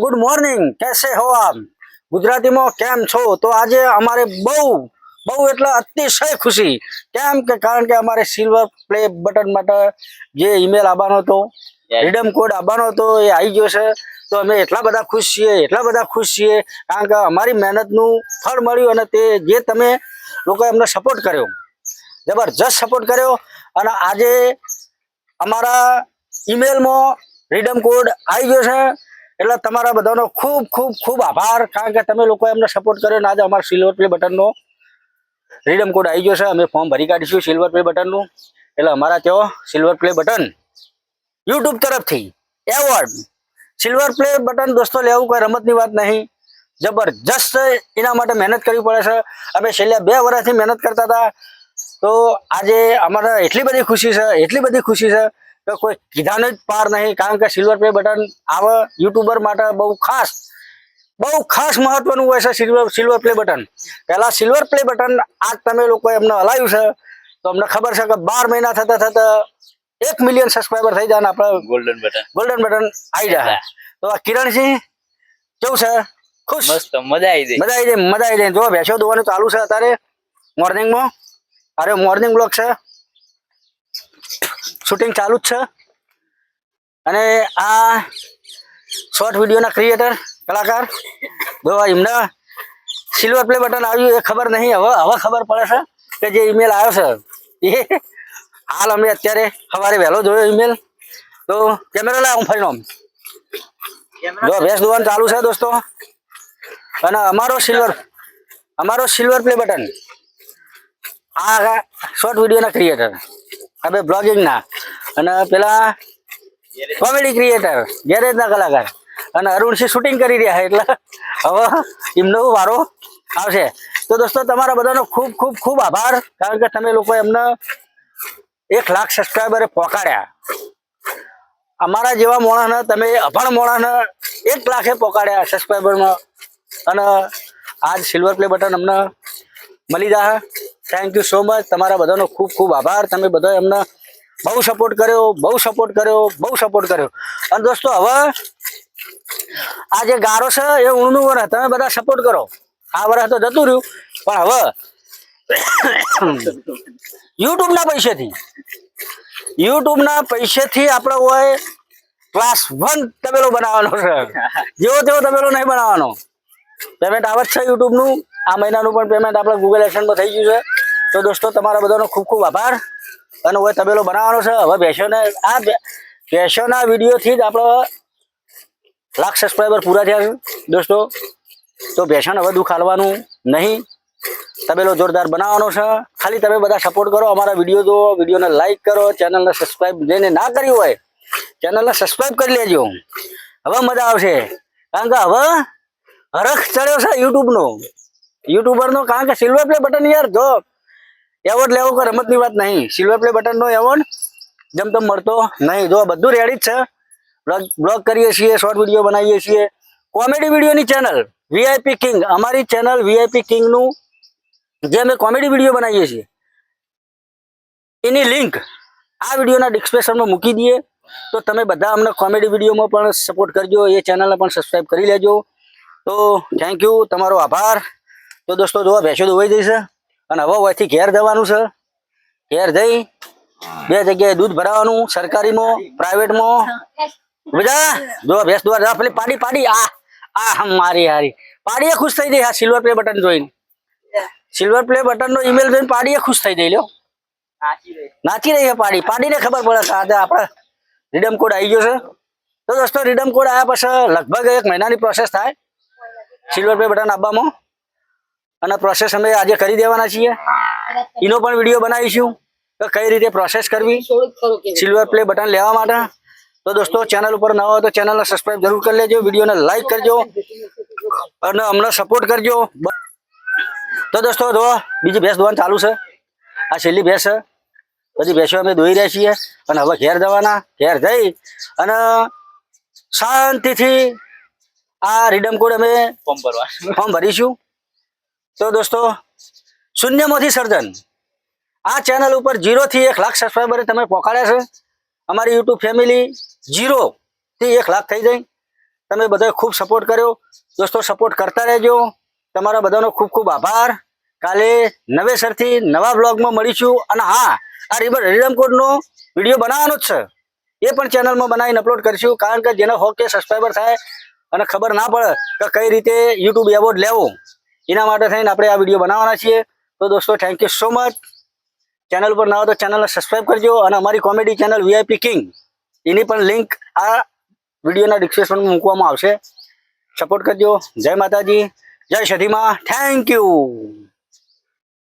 Good morning, कैसे हो आप? ગુજરાતીમાં કેમ છો? તો આજે અમારે બહુ બહુ એટલે અતિશય ખુશી, કેમ કે કારણ કે અમારે સિલ્વર પ્લે બટન માટે જે ઈમેલ આવવાનો હતો, રીડમ કોડ આવવાનો હતો, એ આવી ગયો છે. તો અમે એટલા બધા ખુશ છીએ કારણ કે અમારી મહેનતનું ફળ મળ્યું અને તે જે તમે લોકોએ અમને સપોર્ટ કર્યો, જબરજસ્ત સપોર્ટ કર્યો. અને આજે અમારા ઈમેલમાં રીડમ કોડ આવી ગયો છે. એટલે તમારા બધાનો ખૂબ ખૂબ ખૂબ આભાર, કારણ કે તમે લોકોએ અમને સપોર્ટ કર્યો ને આજે અમારા સિલ્વર પ્લે બટનનો રીડમ કોડ આવી ગયો છે. અમે ફોર્મ ભરી કાઢીશું સિલ્વર પ્લે બટનનું. એટલે અમારા ત્યાં સિલ્વર પ્લે બટન યુટ્યુબ તરફથી એવોર્ડ સિલ્વર પ્લે બટન દોસ્તો લેવું કોઈ રમતની વાત નહીં, જબરજસ્ત એના માટે મહેનત કરવી પડે છે. અમે છેલ્લા 2 વર્ષથી મહેનત કરતા હતા. તો આજે અમારે એટલી બધી ખુશી છે કે કોઈ કીધાને જ પાર નહીં, કારણ કે સિલ્વર પ્લે બટન આવે યુટ્યુબર માટે બહુ ખાસ મહત્વનું હોય છે. સિલ્વર પ્લે બટન પહેલા સિલ્વર પ્લે બટન આજ તમે લોકોએ અમને હલાવ્યું છે તો અમને ખબર છે કે 12 મહિના થતા 1 મિલિયન સબસ્ક્રાઈબર થઈ જાય ને આપણે ગોલ્ડન બટન આવી જાય. તો આ કિરણસિંહ કેવું છે? ખુશ? મસ્ત, મજા આવી જાય. જો ભેંસો દોવાનું ચાલુ છે અત્યારે મોર્નિંગમાં. અરે મોર્નિંગ બ્લોગ છે, શૂટિંગ ચાલુ જ છે. અને આ શોર્ટ વિડીયોના ક્રિએટર કલાકાર જો એમને સિલ્વર પ્લે બટન આવ્યું એ ખબર નહીં, હવે ખબર પડે છે કે જે ઈમેલ આવ્યો છે એ હાલ અમે અત્યારે સવારે વહેલો જોયો ઈમેલ. તો કેમેરા લાવ, હું ફરીનો જો ભેંસ દોવાનું ચાલુ છે દોસ્તો. અને અમારો સિલ્વર પ્લે બટન આ શોર્ટ વિડીયોના ક્રિએટર, હવે બ્લોગિંગના અને પેલા કોમેડી ક્રિએટર, ગેરેજના કલાકાર અને અરુણસિંહ શૂટિંગ કરી રહ્યા એટલે હવે એમનો વારો આવશે. તો દોસ્તો તમારા બધાનો ખૂબ ખૂબ ખૂબ આભાર, કારણ કે તમે લોકોએ અમને 1 લાખ સબસ્ક્રાઈબરે પહોંચાડ્યા. અમારા જેવા માણસને, તમે અભણ માણસને 1 લાખે પહોંચાડ્યા સબસ્ક્રાઈબરમાં. અને આજ સિલ્વર પ્લે બટન અમને મળી જાય. Thank you so much. તમારા બધાનો ખૂબ ખૂબ આભાર. તમે બધાએ અમને બહુ સપોર્ટ કર્યો. અને દોસ્તો હવે આ જે ગારો છે એ ઊણનું વરસ તમે બધા સપોર્ટ કરો. આ વરસ તો જતું રહ્યું, પણ હવે યુટ્યુબના પૈસેથી આપણે હોય ક્લાસ 1 તબેલો બનાવવાનો છે. જેવો તેવો તબેલો નહીં બનાવવાનો. પેમેન્ટ આવે જ છે યુટ્યુબનું. આ મહિનાનું પણ પેમેન્ટ આપણે ગૂગલ એક્શનમાં થઈ ગયું છે. તો દોસ્તો તમારા બધાનો ખૂબ ખૂબ આભાર. અને હવે તબેલો બનાવવાનો છે. હવે ભેંસોના વિડીયોથી જ આપણો 1 લાખ સબસ્ક્રાઈબર પૂરા થયા છે દોસ્તો. તો ભેંસોને હવે દુઃખ હાલવાનું નહીં, તબેલો જોરદાર બનાવવાનો છે. ખાલી તમે બધા સપોર્ટ કરો, અમારા વિડીયો જુઓ, વિડીયોને લાઈક કરો, ચેનલને સબસ્ક્રાઈબ જેને ના કરી હોય ચેનલને સબસ્ક્રાઈબ કરી લેજો. હવે મજા આવશે, કારણ કે હવે હરખ ચડ્યો છે યુટ્યુબરનો. કારણ કે સિલ્વર પ્લે બટન યાર જો એવોર્ડ લેવો કોઈ રમતની વાત નહીં. સિલ્વર પ્લે બટનનો એવોર્ડ જેમ તેમ મળતો નહીં. જો બધું રેડી જ છે. બ્લોગ કરીએ છીએ, શોર્ટ વિડીયો બનાવીએ છીએ, કોમેડી વિડીયોની ચેનલ વીઆઈપી કિંગ, અમારી ચેનલ વીઆઈપી કિંગનું જે અમે કોમેડી વિડીયો બનાવીએ છીએ એની લિંક આ વિડીયોના ડિસ્ક્રિપ્શનમાં મૂકી દઈએ. તો તમે બધા અમને કોમેડી વિડીયોમાં પણ સપોર્ટ કરજો, એ ચેનલને પણ સબસ્ક્રાઈબ કરી લેજો. તો થેન્ક યુ, તમારો આભાર. તો દોસ્તો જો ભેંસો દોવાઈ જઈ છે અને હવે અહીંથી ઘેર જવાનું છે. ઘેર જઈ 2 જગ્યાએ દૂધ ભરાવાનું, સરકારીમાં, પ્રાઇવેટમાં. બધા જો ભેંસ દોવા જા, પેલી પાડી આ મારી હારી પાડીએ ખુશ થઈ ગઈ. આ સિલ્વર પ્લે બટન જોઈને, સિલ્વર પ્લે બટનનો ઈમેલ જોઈને પાડીએ ખુશ થઈ ગઈ. લ્યો નાચી રહી છે પાડીને ખબર પડે કે આજે આપણે રીડમ કોડ આવી ગયો છે. તો દોસ્તો રીડમ કોડ આવ્યા પછી લગભગ 1 મહિનાની પ્રોસેસ થાય સિલ્વર પ્લે બટન આપવામાં. અને પ્રોસેસ અમે આજે કરી દેવાના છીએ. એનો પણ વિડીયો બનાવીશું કે કઈ રીતે પ્રોસેસ કરવી સિલ્વર પ્લે બટન લેવા માટે. તો દોસ્તો ચેનલ ઉપર નવા હોય તો ચેનલને સબસ્ક્રાઈબ જરૂર કરી લેજો, વિડીયોને લાઈક કરજો અને અમને સપોર્ટ કરજો. તો દોસ્તો જો બીજી ભેંસ દોવાનું ચાલુ છે. આ છેલ્લી ભેંસ છે. બધી ભેંસો અમે દોઈ રહ્યા છીએ અને હવે ઘેર જવાના. ઘેર જઈ અને શાંતિથી આ રીડમ કોડ અમે ફોર્મ ભરીશું. તો દોસ્તો શૂન્યમાંથી સર્જન આ ચેનલ ઉપર 0 થી 1 લાખ સબસ્ક્રાઈબરે તમે પહોંચાડ્યા છે. અમારી યુટ્યુબ ફેમિલી 0 થી 1 લાખ થઈ જાય. તમે બધાએ ખૂબ સપોર્ટ કર્યો. દોસ્તો સપોર્ટ કરતા રહેજો. તમારા બધાનો ખૂબ ખૂબ આભાર. કાલે નવેસરથી નવા બ્લોગમાં મળીશું. અને હા, આ રીડમ કોડનો વિડીયો બનાવવાનો જ છે. એ પણ ચેનલમાં બનાવીને અપલોડ કરીશું. કારણ કે જેને 100K સબસ્ક્રાઈબર થાય અને ખબર ના પડે કે કઈ રીતે યુટ્યુબ એવોર્ડ લેવો, એના માટે થઈને આપણે આ વિડીયો બનાવવાના છીએ. તો દોસ્તો thank you so much. Channel પર ના હોય તો ચેનલને સબસ્ક્રાઈબ કરજો. અને અમારી કોમેડી ચેનલ VIP કિંગ, એની પણ લિંક આ વિડીયોના ડિસ્ક્રિપ્શનમાં મૂકવામાં આવશે. સપોર્ટ કરજો. જય માતાજી, જય સધીમાં. Thank you.